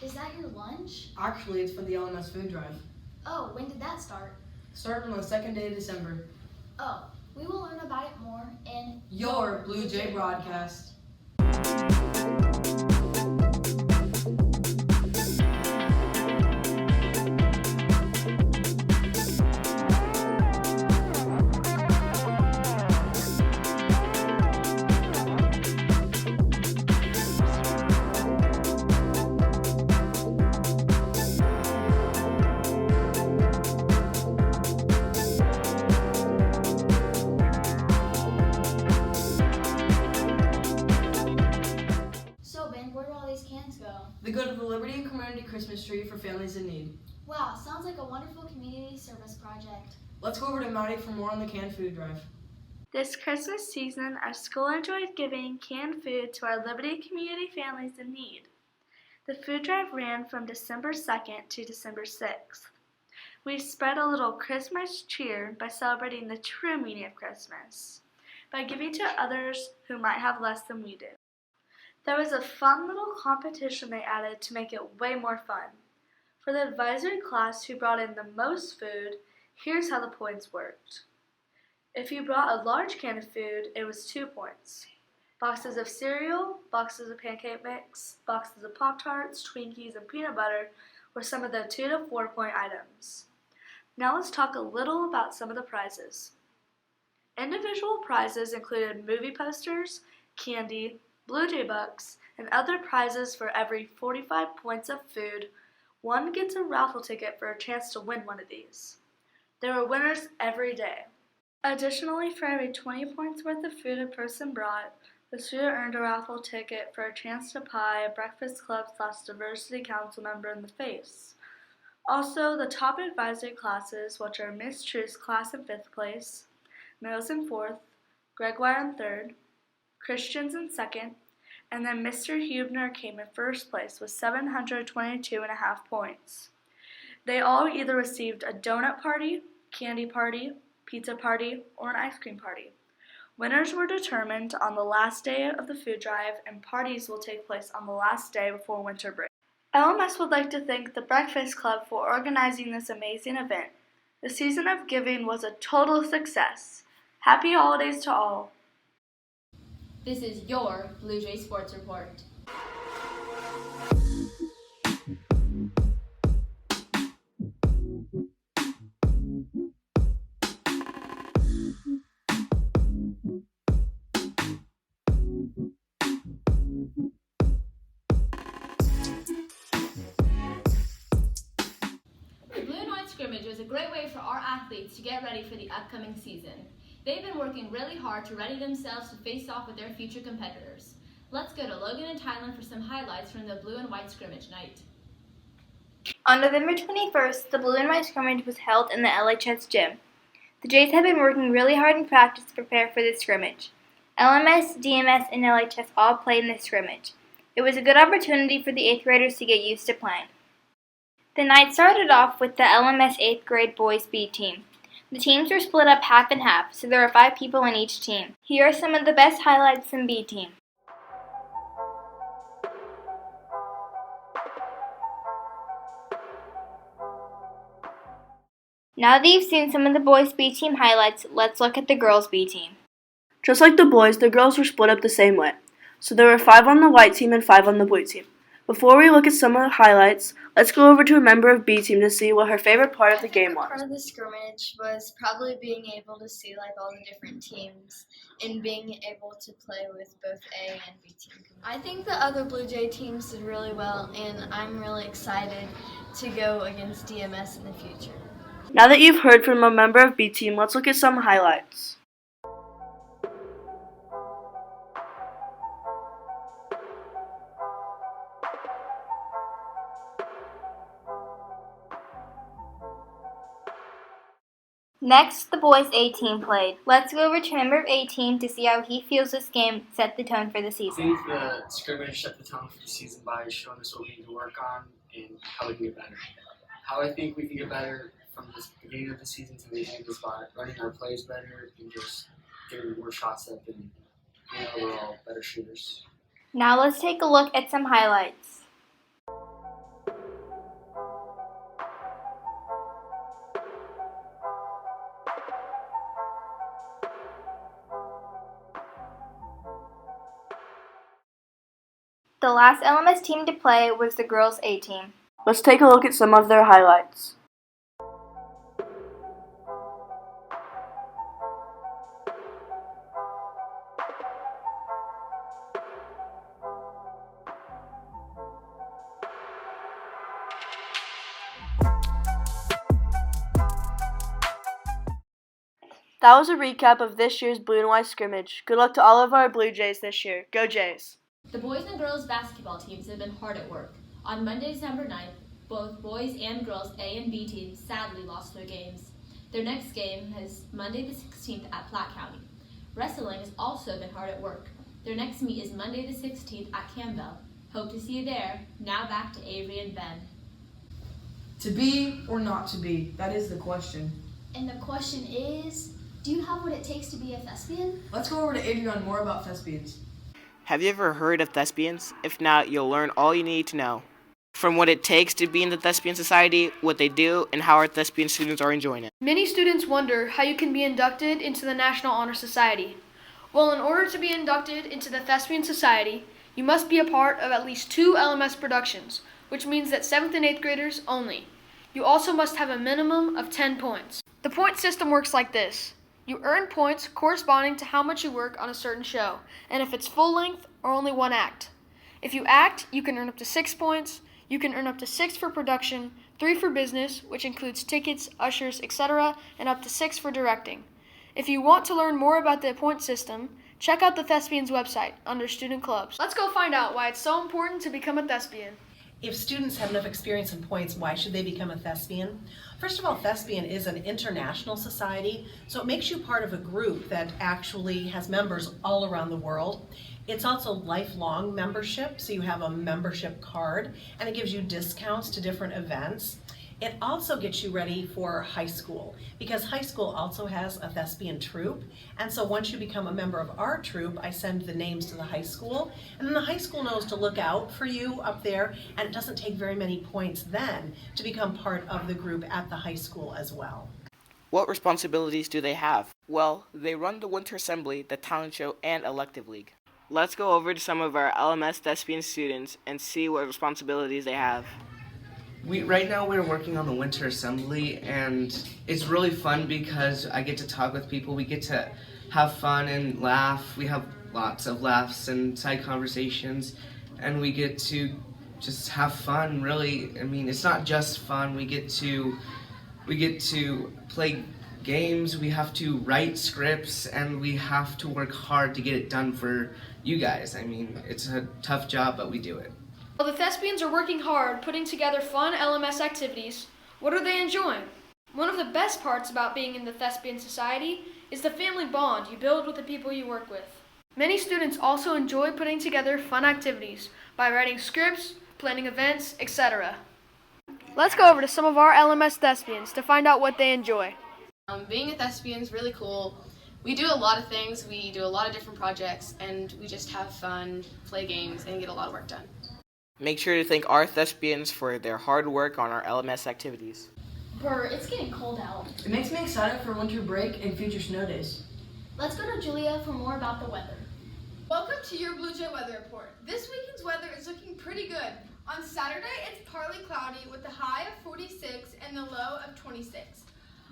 Is that your lunch? Actually, it's for the LMS food drive. Oh, when did that start? Started on the second day of December. Oh, we will learn about it more in Your Blue Jay broadcast. So, Ben, where do all these cans go? They go to the Liberty and Community Christmas Tree for families in need. Wow, sounds like a wonderful community service project. Let's go over to Maddie for more on the canned food drive. This Christmas season, our school enjoyed giving canned food to our Liberty community families in need. The food drive ran from December 2nd to December 6th. We spread a little Christmas cheer by celebrating the true meaning of Christmas, by giving to others who might have less than we do. There was a fun little competition they added to make it way more fun. For the advisory class who brought in the most food, here's how the points worked. If you brought a large can of food, it was 2 points. Boxes of cereal, boxes of pancake mix, boxes of Pop-Tarts, Twinkies, and peanut butter were some of the 2 to 4 point items. Now let's talk a little about some of the prizes. Individual prizes included movie posters, candy, Blue Jay bucks, and other prizes for every 45 points of food. One gets a raffle ticket for a chance to win one of these. There were winners every day. Additionally, for every 20 points worth of food a person brought, the student earned a raffle ticket for a chance to pie a Breakfast Club/Diversity Council member in the face. Also, the top advisory classes, which are Miss True's class in 5th place, Mills in 4th, Gregoire in 3rd, Christians in 2nd, and then Mr. Hubner came in 1st place with 722.5 points. They all either received a donut party, candy party, pizza party, or an ice cream party. Winners were determined on the last day of the food drive, and parties will take place on the last day before winter break. LMS would like to thank the Breakfast Club for organizing this amazing event. The season of giving was a total success. Happy holidays to all. This is your Blue Jay Sports Report. The Blue and White scrimmage was a great way for our athletes to get ready for the upcoming season. They've been working really hard to ready themselves to face off with their future competitors. Let's go to Logan and Thailand for some highlights from the Blue and White scrimmage night. On November 21st, the Blue and White scrimmage was held in the LHS gym. The Jays have been working really hard in practice to prepare for this scrimmage. LMS, DMS, and LHS all played in this scrimmage. It was a good opportunity for the 8th graders to get used to playing. The night started off with the LMS 8th grade boys B team. The teams were split up half and half, so there were 5 people in each team. Here are some of the best highlights from B team. Now that you've seen some of the boys B team highlights, let's look at the girls B team. Just like the boys, the girls were split up the same way. So there were 5 on the white team and 5 on the blue team. Before we look at some of the highlights, let's go over to a member of B team to see what her favorite part of the game was. Part of the scrimmage was probably being able to see all the different teams and being able to play with both A and B team. I think the other Blue Jay teams did really well, and I'm really excited to go against DMS in the future. Now that you've heard from a member of B team, let's look at some highlights. Next, the boys A team played. Let's go over to a member of A team to see how he feels this game set the tone for the I season. think the scrimmage set the tone for the season by showing us what we need to work on and how we can get better. How I think we can get better from the beginning of the season to the end is by running our plays better and just getting more shots up and being overall better shooters. Now let's take a look at some highlights. The last LMS team to play was the girls' A team. Let's take a look at some of their highlights. That was a recap of this year's Blue and White scrimmage. Good luck to all of our Blue Jays this year. Go Jays! The boys and girls basketball teams have been hard at work. On Monday, December 9th, both boys and girls A and B teams sadly lost their games. Their next game is Monday the 16th at Platte County. Wrestling has also been hard at work. Their next meet is Monday the 16th at Campbell. Hope to see you there. Now back to Avery and Ben. To be or not to be? That is the question. And the question is, do you have what it takes to be a thespian? Let's go over to Adrian more about thespians. Have you ever heard of thespians? If not, you'll learn all you need to know. From what it takes to be in the Thespian Society, what they do, and how our thespian students are enjoying it. Many students wonder how you can be inducted into the National Honor Society. Well, in order to be inducted into the Thespian Society, you must be a part of at least 2 LMS productions, which means that 7th and 8th graders only. You also must have a minimum of 10 points. The point system works like this. You earn points corresponding to how much you work on a certain show, and if it's full length or only one act. If you act, you can earn up to 6 points. You can earn up to 6 for production, 3 for business, which includes tickets, ushers, etc., and up to 6 for directing. If you want to learn more about the point system, check out the Thespians website under Student Clubs. Let's go find out why it's so important to become a thespian. If students have enough experience and points, why should they become a thespian? First of all, thespian is an international society, so it makes you part of a group that actually has members all around the world. It's also lifelong membership, so you have a membership card, and it gives you discounts to different events. It also gets you ready for high school, because high school also has a thespian troupe, and so once you become a member of our troupe, I send the names to the high school, and then the high school knows to look out for you up there, and it doesn't take very many points then to become part of the group at the high school as well. What responsibilities do they have? Well, they run the Winter Assembly, the Talent Show, and Elective League. Let's go over to some of our LMS thespian students and see what responsibilities they have. Right now we're working on the Winter Assembly, and it's really fun because I get to talk with people. We get to have fun and laugh. We have lots of laughs and side conversations, and we get to just have fun, really. I mean, it's not just fun. We get to play games, we have to write scripts, and we have to work hard to get it done for you guys. I mean, it's a tough job, but we do it. While the thespians are working hard putting together fun LMS activities, what are they enjoying? One of the best parts about being in the Thespian Society is the family bond you build with the people you work with. Many students also enjoy putting together fun activities by writing scripts, planning events, etc. Let's go over to some of our LMS thespians to find out what they enjoy. Being a thespian is really cool. We do a lot of things, we do a lot of different projects, and we just have fun, play games, and get a lot of work done. Make sure to thank our thespians for their hard work on our LMS activities. Burr, it's getting cold out. It makes me excited for winter break and future snow days. Let's go to Julia for more about the weather. Welcome to your Blue Jay weather report. This weekend's weather is looking pretty good. On Saturday, it's partly cloudy with a high of 46 and the low of 26.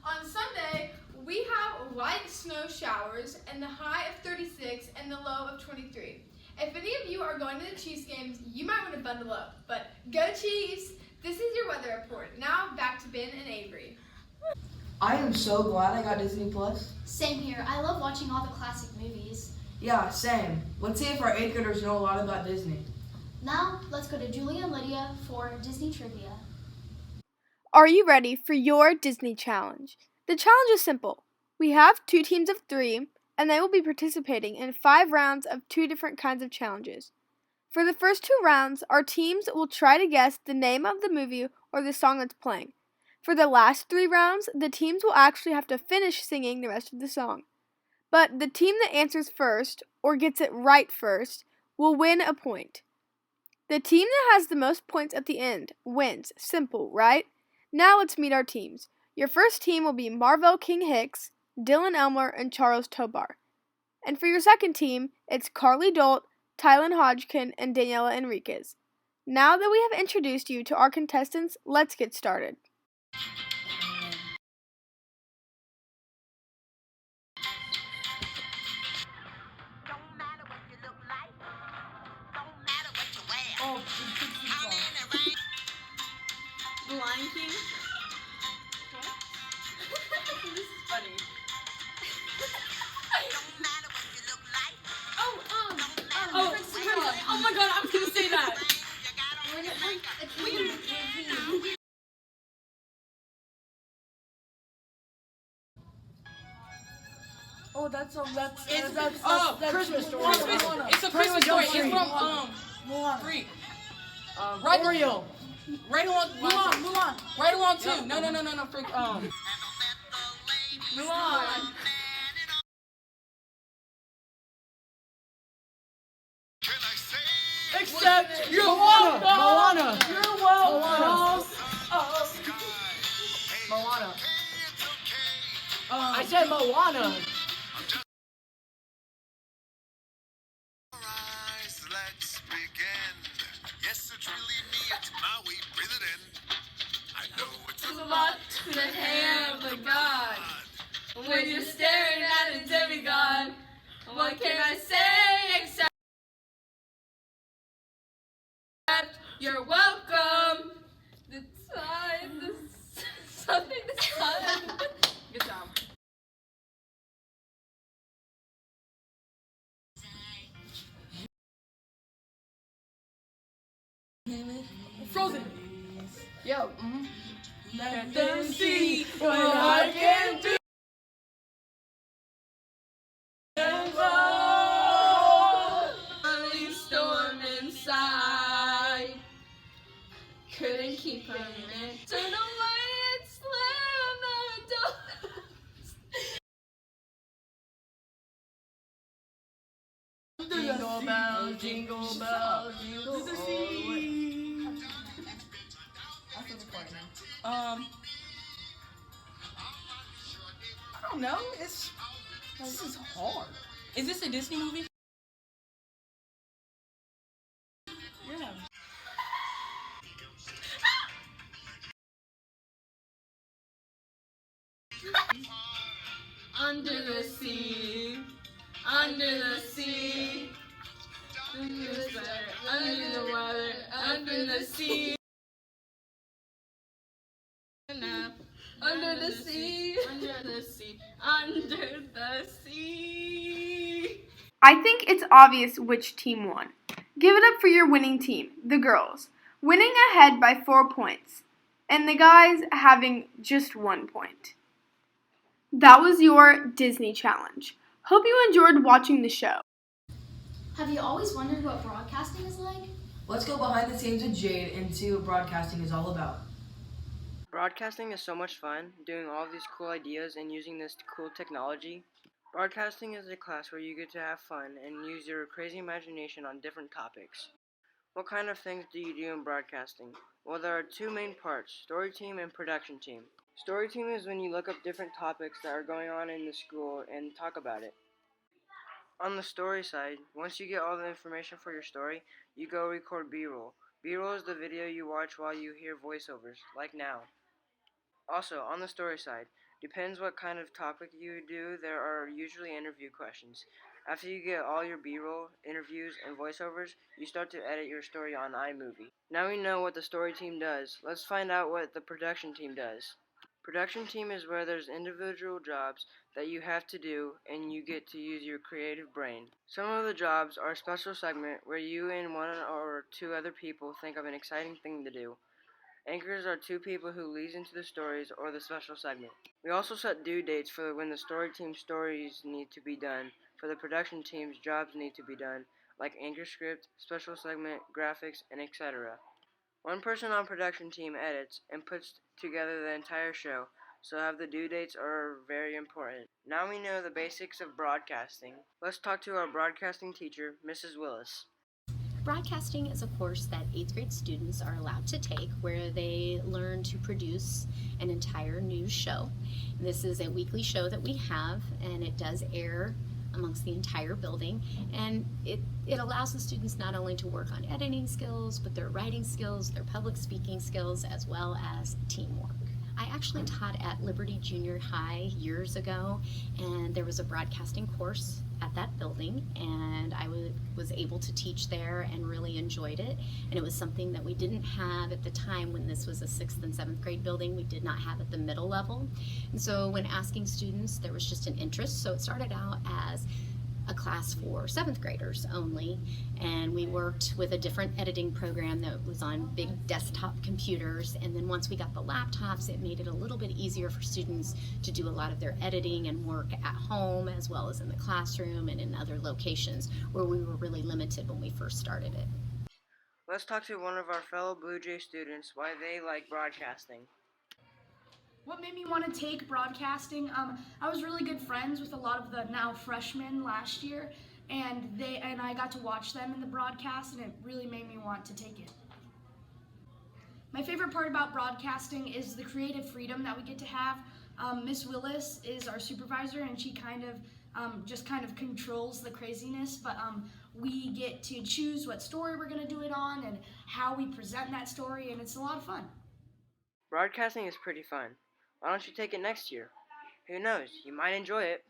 On Sunday, we have light snow showers and the high of 36 and the low of 23. If any of you are going to the Chiefs games, you might want to bundle up. But go Chiefs! This is your weather report. Now back to Ben and Avery. I am so glad I got Disney Plus. Same here. I love watching all the classic movies. Yeah, same. Let's see if our 8th graders know a lot about Disney. Now, let's go to Julia and Lydia for Disney trivia. Are you ready for your Disney challenge? The challenge is simple. We have 2 teams of 3, and they will be participating in 5 rounds of 2 different kinds of challenges. For the first 2 rounds, our teams will try to guess the name of the movie or the song that's playing. For the last 3 rounds, the teams will actually have to finish singing the rest of the song. But the team that answers first, or gets it right first, will win a point. The team that has the most points at the end wins. Simple, right? Now let's meet our teams. Your first team will be Marvel King Hicks, Dylan Elmer, and Charles Tobar. And for your second team, it's Carly Dolt, Tylen Hodgkin, and Daniela Enriquez. Now that we have introduced you to our contestants, let's get started. The Lion King? This is funny. Oh my god, I was gonna say that! Oh, that's Christmas story. It's a Christmas story. It's from Freak. Oreo. Right along. Mulan. Right along too. No. Freak. Mulan. Except you're welcome. Moana. You're welcome. Moana. I said Moana. Let's begin. Yes, it's really me. It's Maui. Breathe it in. I know it's There's a lot to the hand of the God. When you're staring at a demigod, what can I say except you're welcome? The time, something the sun. Good job. Frozen. Yo. Let them see what I can do. Storm inside. Couldn't keep her in. Turn away and slam the door. Jingle bells, jingle bells, jingle all the way. I don't know. This is hard. Is this a Disney movie? Yeah. Under the sea, under the sea, under the water, under the water, under the sea. Under the sea, under the sea, under the sea. I think it's obvious which team won. Give it up for your winning team, the girls, winning ahead by 4 points, and the guys having just 1 point. That was your Disney challenge. Hope you enjoyed watching the show. Have you always wondered what broadcasting is like? Let's go behind the scenes with Jade and see what broadcasting is all about. Broadcasting is so much fun, doing all these cool ideas and using this cool technology. Broadcasting is a class where you get to have fun and use your crazy imagination on different topics. What kind of things do you do in broadcasting? Well, there are 2 main parts, story team and production team. Story team is when you look up different topics that are going on in the school and talk about it. On the story side, once you get all the information for your story, you go record B-roll. B-roll is the video you watch while you hear voiceovers, like now. Also, on the story side, depends what kind of topic you do, there are usually interview questions. After you get all your B-roll, interviews, and voiceovers, you start to edit your story on iMovie. Now we know what the story team does, let's find out what the production team does. Production team is where there's individual jobs that you have to do and you get to use your creative brain. Some of the jobs are a special segment where you and 1 or 2 other people think of an exciting thing to do. Anchors are 2 people who lead into the stories or the special segment. We also set due dates for when the story team's stories need to be done, for the production team's jobs need to be done, like anchor script, special segment, graphics, and etc. 1 person on production team edits and puts together the entire show, so have the due dates are very important. Now we know the basics of broadcasting. Let's talk to our broadcasting teacher, Mrs. Willis. Broadcasting is a course that 8th grade students are allowed to take where they learn to produce an entire news show. This is a weekly show that we have, and it does air amongst the entire building, and it allows the students not only to work on editing skills, but their writing skills, their public speaking skills, as well as teamwork. I actually taught at Liberty Junior High years ago, and there was a broadcasting course at that building, and I was able to teach there and really enjoyed it. And it was something that we didn't have at the time when this was a 6th and 7th grade building. We did not have at the middle level. And so when asking students, there was just an interest. So it started out as a class for 7th graders only, and we worked with a different editing program that was on big desktop computers, and then once we got the laptops, it made it a little bit easier for students to do a lot of their editing and work at home as well as in the classroom and in other locations where we were really limited when we first started it. Let's talk to one of our fellow Blue Jay students why they like broadcasting. What made me want to take broadcasting? I was really good friends with a lot of the now freshmen last year, and I got to watch them in the broadcast, and it really made me want to take it. My favorite part about broadcasting is the creative freedom that we get to have. Miss Willis is our supervisor, and she kind of controls the craziness, but we get to choose what story we're going to do it on and how we present that story, and it's a lot of fun. Broadcasting is pretty fun. Why don't you take it next year? Who knows, you might enjoy it.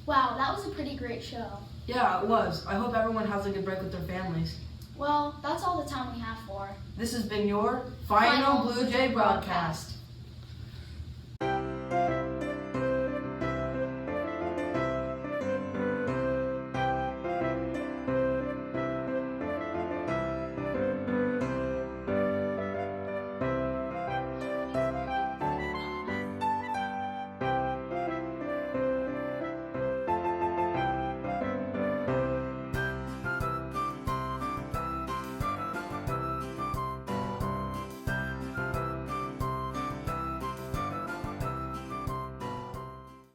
Wow, that was a pretty great show. Yeah, it was. I hope everyone has a good break with their families. Well, that's all the time we have for. This has been your Final Blue Jay broadcast.